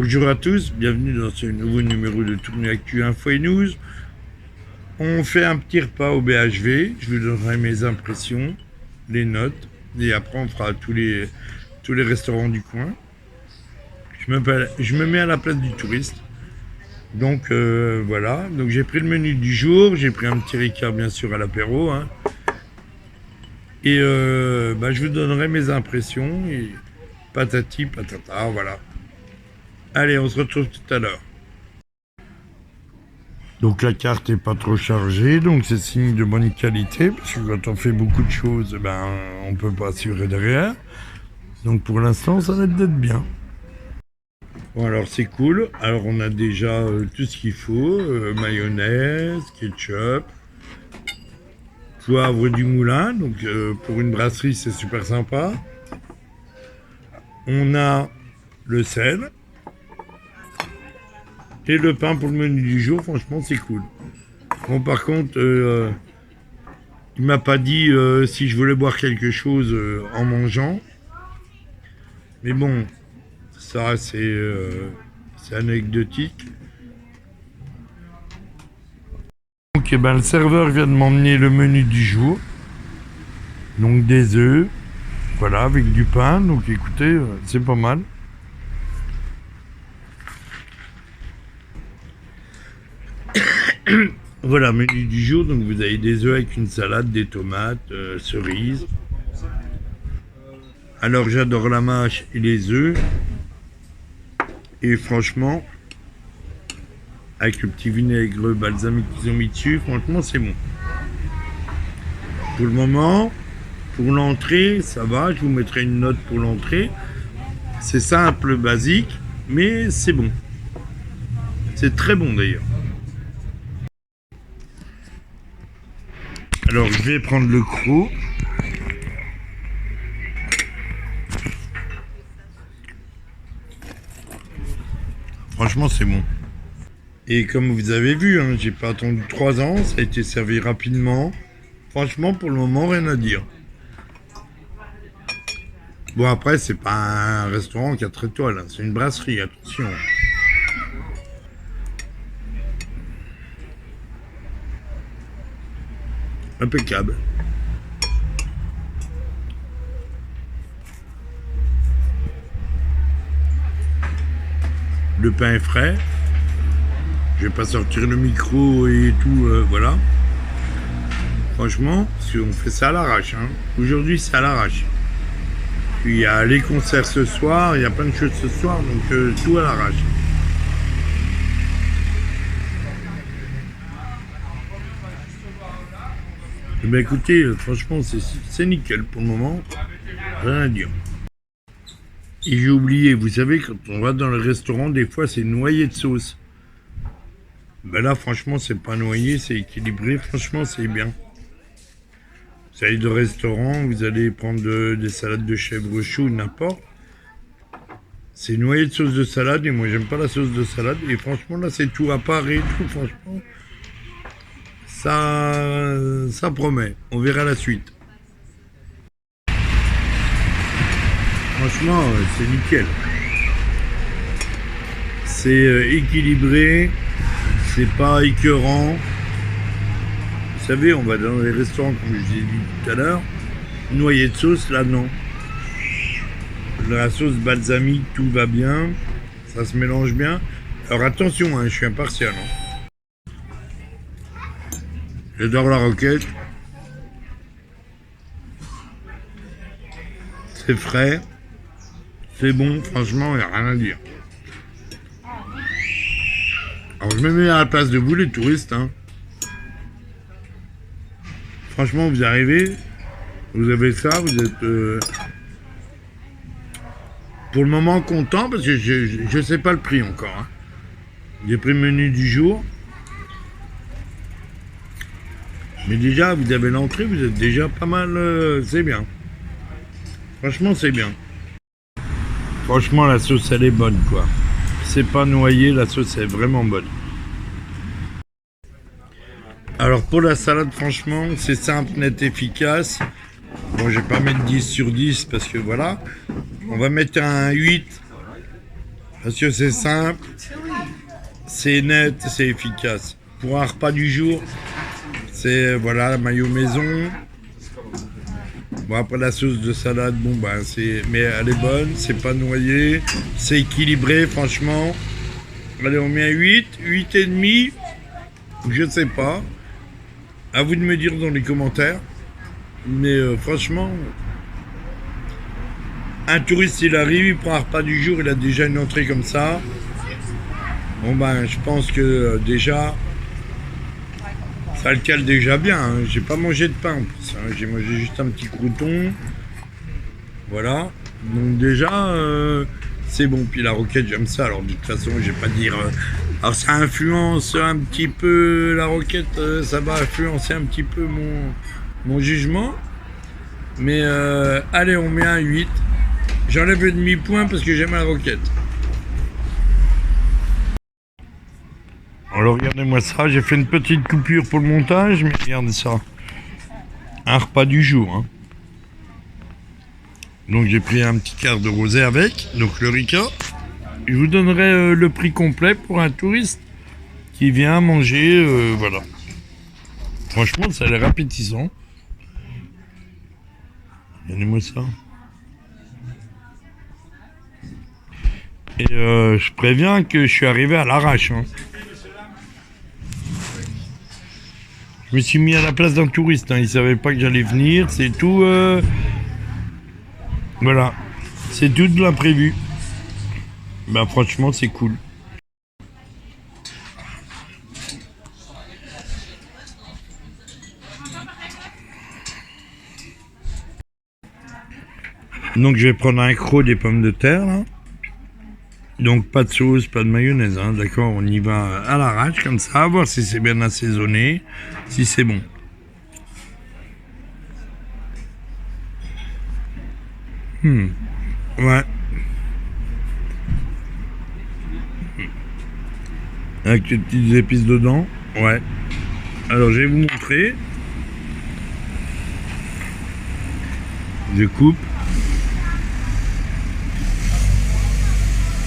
Bonjour à tous, bienvenue dans ce nouveau numéro de Tournée Actu Info et News. On fait un petit repas au BHV, je vous donnerai mes impressions, les notes, et après on fera tous les restaurants du coin. Je me mets à la place du touriste. Donc voilà, donc j'ai pris le menu du jour, j'ai pris un petit Ricard bien sûr à l'apéro. Hein. Et je vous donnerai mes impressions, et patati patata, voilà. Allez, on se retrouve tout à l'heure. Donc la carte est pas trop chargée, donc c'est signe de bonne qualité, parce que quand on fait beaucoup de choses, on peut pas assurer derrière. Donc pour l'instant, ça va être bien. Bon alors c'est cool, alors on a déjà tout ce qu'il faut, mayonnaise, ketchup, poivre du moulin, donc pour une brasserie c'est super sympa. On a le sel. Et le pain pour le menu du jour, franchement, c'est cool. Bon, par contre, il m'a pas dit si je voulais boire quelque chose en mangeant. Mais bon, ça, c'est anecdotique. Donc, le serveur vient de m'emmener le menu du jour. Donc, des œufs, voilà, avec du pain. Donc, écoutez, c'est pas mal. Voilà, menu du jour, donc vous avez des œufs avec une salade, des tomates, cerises. Alors j'adore la mâche et les œufs. Et franchement, avec le petit vinaigre balsamique qu'ils ont mis dessus, franchement c'est bon. Pour le moment, pour l'entrée, ça va, je vous mettrai une note pour l'entrée. C'est simple, basique, mais c'est bon. C'est très bon d'ailleurs. Alors je vais prendre le croc. Franchement c'est bon. Et comme vous avez vu, hein, j'ai pas attendu 3 ans, ça a été servi rapidement. Franchement pour le moment rien à dire. Bon après c'est pas un restaurant 4 étoiles, hein, c'est une brasserie, attention. Impeccable. Le pain est frais. Je vais pas sortir le micro et tout, voilà. Franchement, on fait ça à l'arrache. Hein. Aujourd'hui, c'est à l'arrache. Puis il y a les concerts ce soir, il y a plein de choses ce soir, donc tout à l'arrache. Écoutez, franchement, c'est nickel pour le moment. Rien à dire. Et j'ai oublié, vous savez, quand on va dans le restaurant, des fois, c'est noyé de sauce. Là, franchement, c'est pas noyé, c'est équilibré. Franchement, c'est bien. Vous allez de restaurant, vous allez prendre des salades de chèvre chaud, n'importe. C'est noyé de sauce de salade, et moi, j'aime pas la sauce de salade. Et franchement, là, c'est tout à part et tout, franchement. Ça promet. On verra la suite. Franchement, c'est nickel. C'est équilibré. C'est pas écœurant. Vous savez, on va dans les restaurants, comme je vous ai dit tout à l'heure. Noyé de sauce, là, non. La sauce balsamique, tout va bien. Ça se mélange bien. Alors attention, hein, je suis impartial. Hein. J'adore la roquette. C'est frais. C'est bon, franchement, il n'y a rien à dire. Alors je me mets à la place de vous les touristes. Hein. Franchement, vous arrivez, vous avez ça, vous êtes pour le moment content parce que je ne sais pas le prix encore. Hein. J'ai pris le menu du jour. Mais déjà, vous avez l'entrée, vous êtes déjà pas mal, c'est bien. Franchement, c'est bien. Franchement, la sauce, elle est bonne, quoi. C'est pas noyé, la sauce est vraiment bonne. Alors, pour la salade, franchement, c'est simple, net, efficace. Bon, je vais pas mettre 10 sur 10 parce que voilà. On va mettre un 8 Parce que c'est simple, c'est net, c'est efficace. Pour un repas du jour, c'est voilà, maillot maison. Bon, après la sauce de salade, bon ben c'est. Mais elle est bonne, c'est pas noyé, c'est équilibré, franchement. Allez, on met un 8, 8 et demi, je sais pas. À vous de me dire dans les commentaires. Mais franchement, un touriste il arrive, il prend un repas du jour, il a déjà une entrée comme ça. Bon ben je pense que déjà, ça le cale déjà bien. Hein. J'ai pas mangé de pain en plus. Hein. J'ai mangé juste un petit crouton. Voilà. Donc déjà, c'est bon. Puis la roquette, j'aime ça. Alors de toute façon, je vais pas dire. Alors ça influence un petit peu la roquette. Ça va influencer un petit peu mon jugement. Mais allez, on met un 8. J'enlève le demi-point parce que j'aime la roquette. Alors regardez-moi ça, j'ai fait une petite coupure pour le montage, mais regardez ça. Un repas du jour. Hein. Donc j'ai pris un petit quart de rosé avec, donc le rica. Je vous donnerai le prix complet pour un touriste qui vient manger, voilà. Franchement, ça a l'air appétissant. Regardez-moi ça. Et je préviens que je suis arrivé à l'arrache. Hein. Je me suis mis à la place d'un touriste, hein. Il savait pas que j'allais venir, c'est tout. Voilà, c'est tout de l'imprévu. Bah franchement, c'est cool. Donc je vais prendre un croc des pommes de terre là. Donc pas de sauce, pas de mayonnaise, hein. D'accord, on y va à l'arrache comme ça, voir si c'est bien assaisonné, si c'est bon. Ouais. Avec les petites épices dedans. Ouais. Alors je vais vous montrer. Je coupe.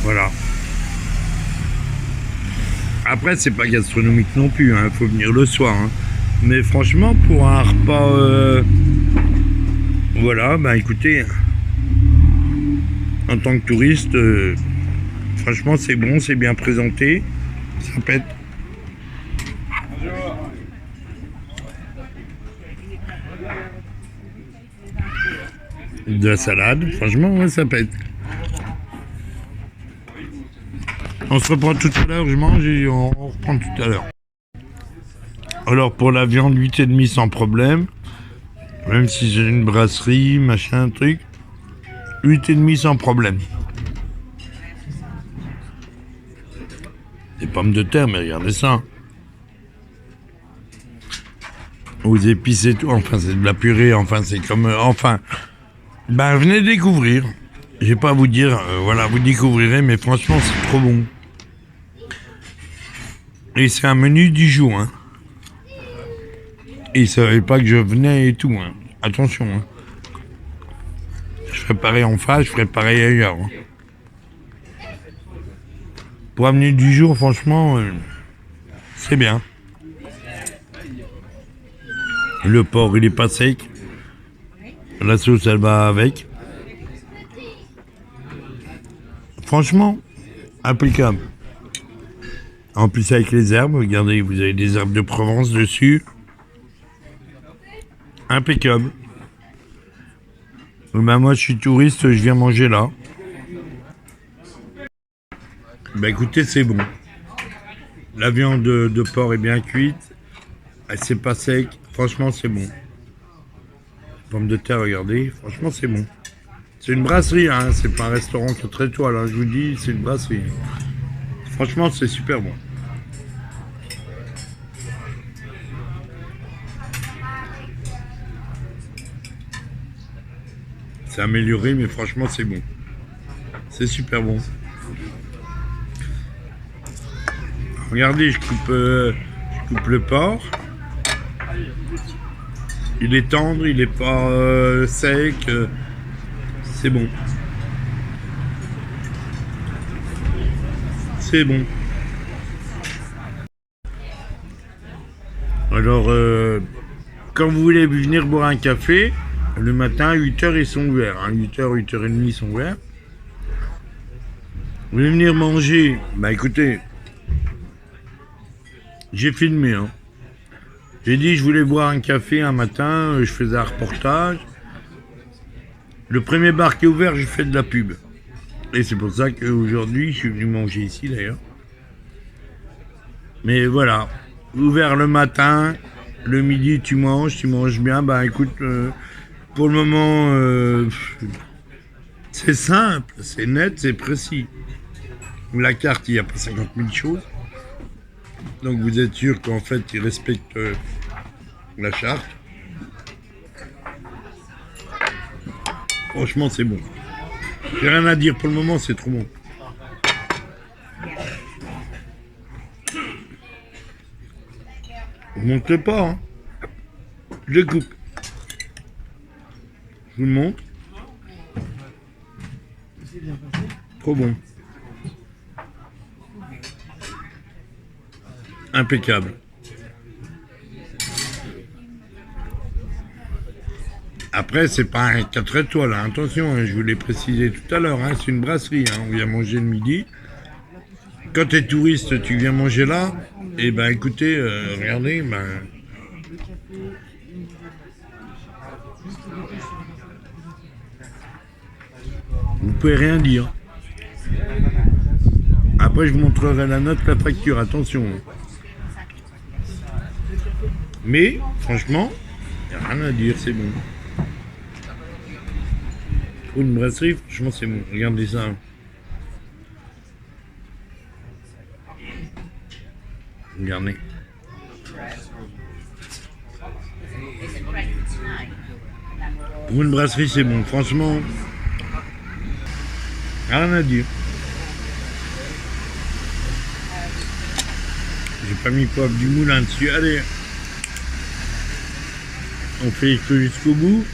Voilà. Après, c'est pas gastronomique non plus, hein. Faut venir le soir. Hein. Mais franchement, pour un repas, voilà, bah écoutez, en tant que touriste, franchement, c'est bon, c'est bien présenté, ça pète. De la salade, franchement, ouais, ça pète. On se reprend tout à l'heure, je mange et on reprend tout à l'heure. Alors pour la viande, 8,5 sans problème. Même si j'ai une brasserie, machin, truc. 8,5 sans problème. Des pommes de terre, mais regardez ça. Aux épices et tout, enfin c'est de la purée, enfin c'est comme... enfin, ben venez découvrir. Je vais pas vous dire, voilà, vous découvrirez, mais franchement c'est trop bon. Et c'est un menu du jour, hein. Et ils savaient pas que je venais et tout, hein. Attention, hein. Je ferai pareil en face, je ferai pareil ailleurs. Hein. Pour un menu du jour, franchement, c'est bien. Le porc, il est pas sec. La sauce, elle va avec. Franchement, impeccable. En plus avec les herbes, regardez, vous avez des herbes de Provence dessus. Impeccable. Ben moi je suis touriste, je viens manger là. Ben écoutez, c'est bon. La viande de porc est bien cuite. C'est pas sec. Franchement, c'est bon. Pommes de terre, regardez. Franchement, c'est bon. C'est une brasserie, hein. C'est pas un restaurant 4 étoiles. Hein. Je vous dis, c'est une brasserie. Franchement, c'est super bon. C'est amélioré, mais franchement, c'est bon. C'est super bon. Regardez, je coupe le porc. Il est tendre, il est pas sec. C'est bon. C'est bon. Alors, quand vous voulez venir boire un café, le matin à 8h ils sont ouverts. 8h, 8h30 ils sont ouverts. Vous voulez venir manger? Bah écoutez, j'ai filmé. Hein. J'ai dit je voulais boire un café un matin, je faisais un reportage. Le premier bar qui est ouvert, j'ai fait de la pub. Et c'est pour ça qu'aujourd'hui, je suis venu manger ici d'ailleurs. Mais voilà, ouvert le matin, le midi tu manges bien. Bah écoute, pour le moment, c'est simple, c'est net, c'est précis. La carte, il n'y a pas 50 000 choses. Donc vous êtes sûr qu'en fait, ils respectent la charte. Franchement, c'est bon. J'ai rien à dire pour le moment, c'est trop bon. Je ne montre pas, hein. Je coupe. Je vous le montre. Trop bon. Impeccable. Après, c'est pas un 4 étoiles, hein. Attention, hein, je vous l'ai précisé tout à l'heure, hein, c'est une brasserie, hein. On vient manger le midi. Quand tu es touriste, tu viens manger là, et ben écoutez, regardez, ben... Vous pouvez rien dire. Après, je vous montrerai la note, la facture, attention. Mais, franchement, il n'y a rien à dire, c'est bon. Pour une brasserie, franchement, c'est bon. Regardez ça. Regardez. Pour une brasserie, c'est bon. Franchement, rien à dire. J'ai pas mis poivre du moulin dessus. Allez. On fait les feux jusqu'au bout.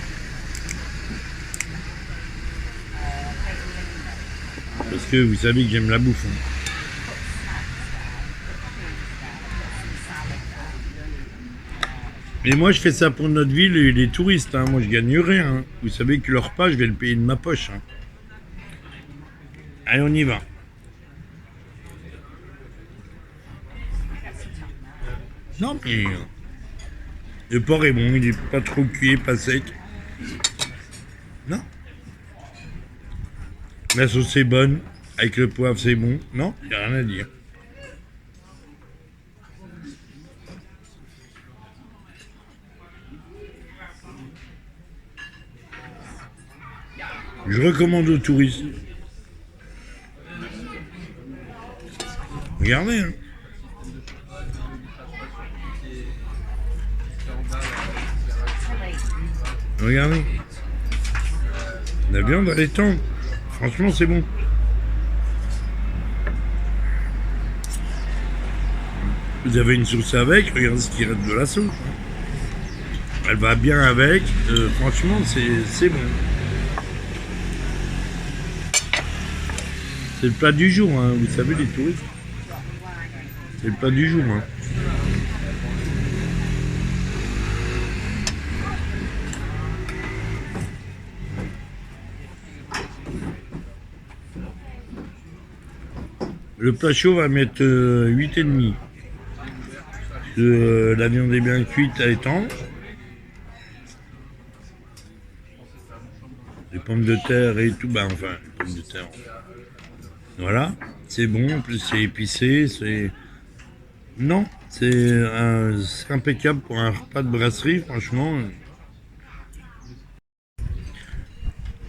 Parce que vous savez que j'aime la bouffe. Hein. Et moi, je fais ça pour notre ville et les touristes. Hein. Moi, je gagne rien. Hein. Vous savez que le repas, je vais le payer de ma poche. Hein. Allez, on y va. Non, mais... Le porc est bon. Il est pas trop cuit, pas sec. Non. La sauce est bonne. Avec le poivre, c'est bon. Non, il n'y a rien à dire. Je recommande aux touristes. Regardez. Hein. Regardez. La viande, elle est tendre. Franchement, c'est bon. Vous avez une sauce avec, regardez ce qui reste de la sauce. Elle va bien avec. Franchement, c'est bon. C'est le plat du jour, hein. Vous savez, les touristes. C'est le plat du jour. Hein. Le plat chaud va mettre 8,5. La viande est bien cuite, elle est tendre. Les pommes de terre et tout, bah enfin, les pommes de terre. Voilà, c'est bon, en plus c'est épicé, c'est... Non, c'est impeccable pour un repas de brasserie, franchement.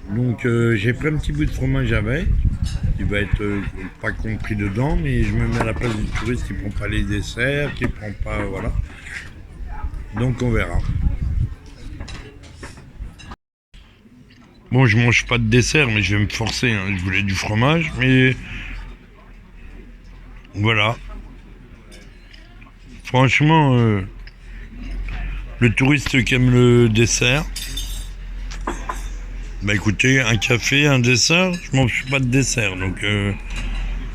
Donc j'ai pris un petit bout de fromage avec, qui va être pas compris dedans, mais je me mets à la place du touriste qui prend pas les desserts, qui prend pas, voilà. Donc on verra. Bon, je mange pas de dessert, mais je vais me forcer, hein. Je voulais du fromage, mais voilà. Franchement, le touriste qui aime le dessert, bah écoutez, un café, un dessert, je mange pas de dessert, donc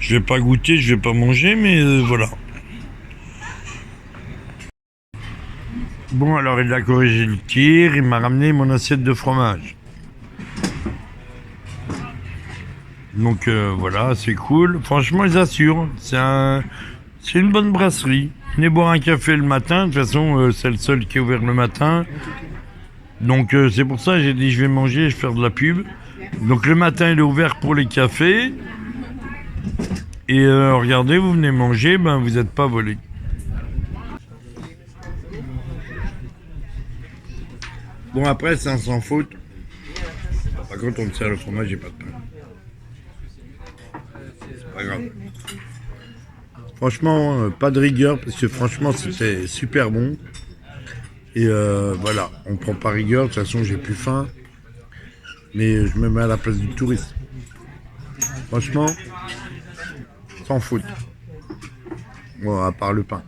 je Je vais pas goûter, je vais pas manger, mais voilà. Bon, alors il a corrigé le tir, il m'a ramené mon assiette de fromage. Donc voilà, c'est cool. Franchement, ils assurent. C'est une bonne brasserie. Venez boire un café le matin. De toute façon, c'est le seul qui est ouvert le matin. Donc c'est pour ça que j'ai dit je vais manger, je vais faire de la pub. Donc le matin, il est ouvert pour les cafés. Et regardez, vous venez manger, ben vous n'êtes pas volé. Bon, après, c'est un sans faute. Par contre, on me sert le fromage, j'ai pas de pain. C'est pas grave. Franchement, pas de rigueur, parce que franchement, c'était super bon. Et voilà, on prend pas rigueur, de toute façon, j'ai plus faim. Mais je me mets à la place du touriste. Franchement, sans faute. Bon, à part le pain.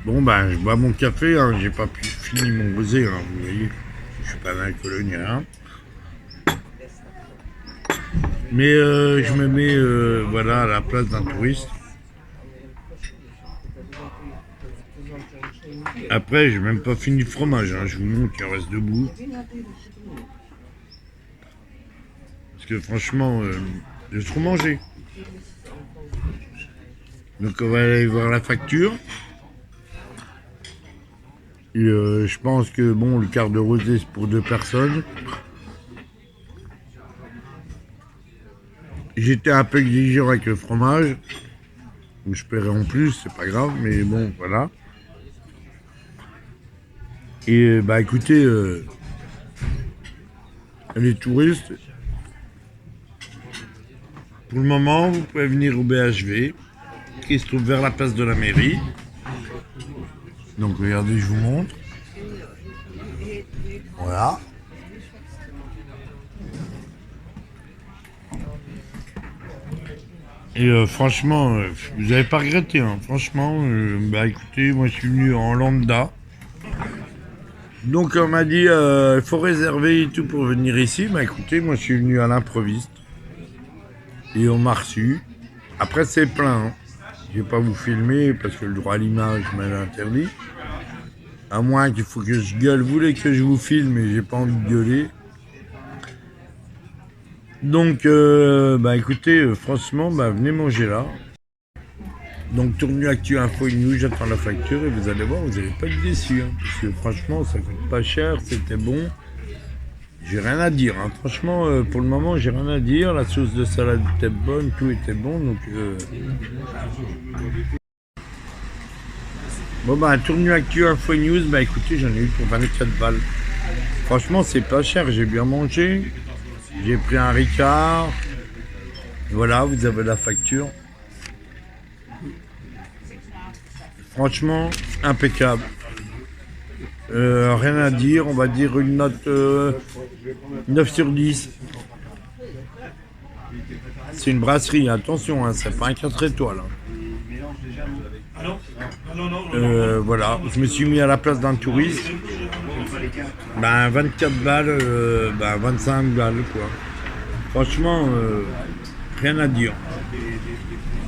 Bon, ben, je bois mon café, hein, j'ai pas pu finir mon rosé, hein, vous voyez. Je suis pas un alcoolo ni rien. Mais je me mets voilà, à la place d'un touriste. Après, j'ai même pas fini le fromage, hein, je vous montre qu'il reste debout. Parce que franchement, j'ai trop mangé. Donc on va aller voir la facture. Et je pense que bon, le quart de rosé c'est pour 2 personnes. J'étais un peu exigeant avec le fromage. Donc je paierai en plus, c'est pas grave, mais bon, voilà. Et bah écoutez, les touristes, pour le moment, vous pouvez venir au BHV, qui se trouve vers la place de la mairie. Donc regardez, je vous montre. Voilà. Et franchement, vous n'avez pas regretté, hein. Franchement, bah écoutez, moi je suis venu en lambda. Donc on m'a dit, il faut réserver et tout pour venir ici. Bah écoutez, moi je suis venu à l'improviste. Et on m'a reçu. Après c'est plein, hein. Je vais pas vous filmer parce que le droit à l'image m'avait interdit. À moins qu'il faut que je gueule. Vous voulez que je vous filme et j'ai pas envie de gueuler. Donc, bah écoutez, franchement, bah venez manger là. Donc, Tournu Actu Info et News, j'attends la facture et vous allez voir, vous n'allez pas être déçus. Hein, parce que franchement, ça coûte pas cher, c'était bon. J'ai rien à dire. Hein. Franchement, pour le moment, j'ai rien à dire. La sauce de salade était bonne, tout était bon. Donc, bon, bah, Tournu Actu Info et News, bah écoutez, j'en ai eu pour 24 balles. Franchement, c'est pas cher, j'ai bien mangé. J'ai pris un Ricard. Voilà, vous avez la facture. Franchement, impeccable. Rien à dire, on va dire une note 9 sur 10. C'est une brasserie, attention, hein, c'est pas un 4 étoiles. Hein. Voilà, je me suis mis à la place d'un touriste. Ben 24 balles, ben 25 balles quoi. Franchement, rien à dire.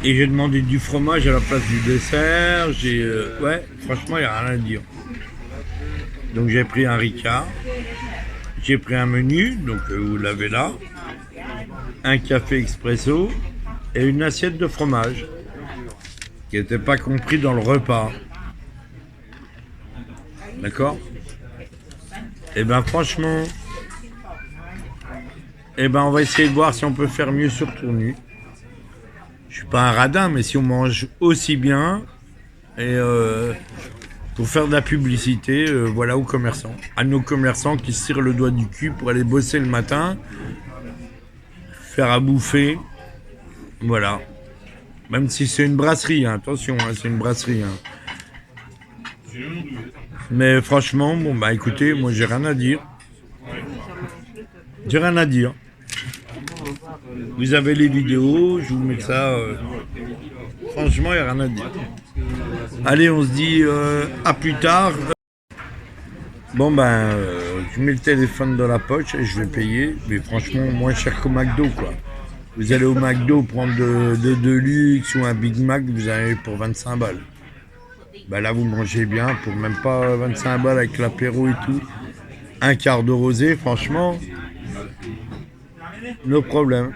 Et j'ai demandé du fromage à la place du dessert. Ouais, franchement, il n'y a rien à dire. Donc j'ai pris un Ricard. J'ai pris un menu, donc vous l'avez là. Un café expresso et une assiette de fromage qui n'était pas compris dans le repas. D'accord? Et ben franchement, et ben on va essayer de voir si on peut faire mieux sur Tournu. Je suis pas un radin, mais si on mange aussi bien, et pour faire de la publicité, voilà aux commerçants. À nos commerçants qui se tirent le doigt du cul pour aller bosser le matin, faire à bouffer, voilà. Même si c'est une brasserie, hein, attention, hein, c'est une brasserie. Hein. Mais franchement, bon bah écoutez, moi j'ai rien à dire. J'ai rien à dire. Vous avez les vidéos, je vous mets ça. Franchement, il n'y a rien à dire. Allez, on se dit à plus tard. Bon ben. je mets le téléphone dans la poche et je vais payer, mais franchement moins cher qu'au McDo quoi. Vous allez au McDo prendre de luxe ou un Big Mac, vous en avez pour 25 balles. Bah là vous mangez bien pour même pas 25 balles avec l'apéro et tout. Un quart de rosé, franchement, no problème.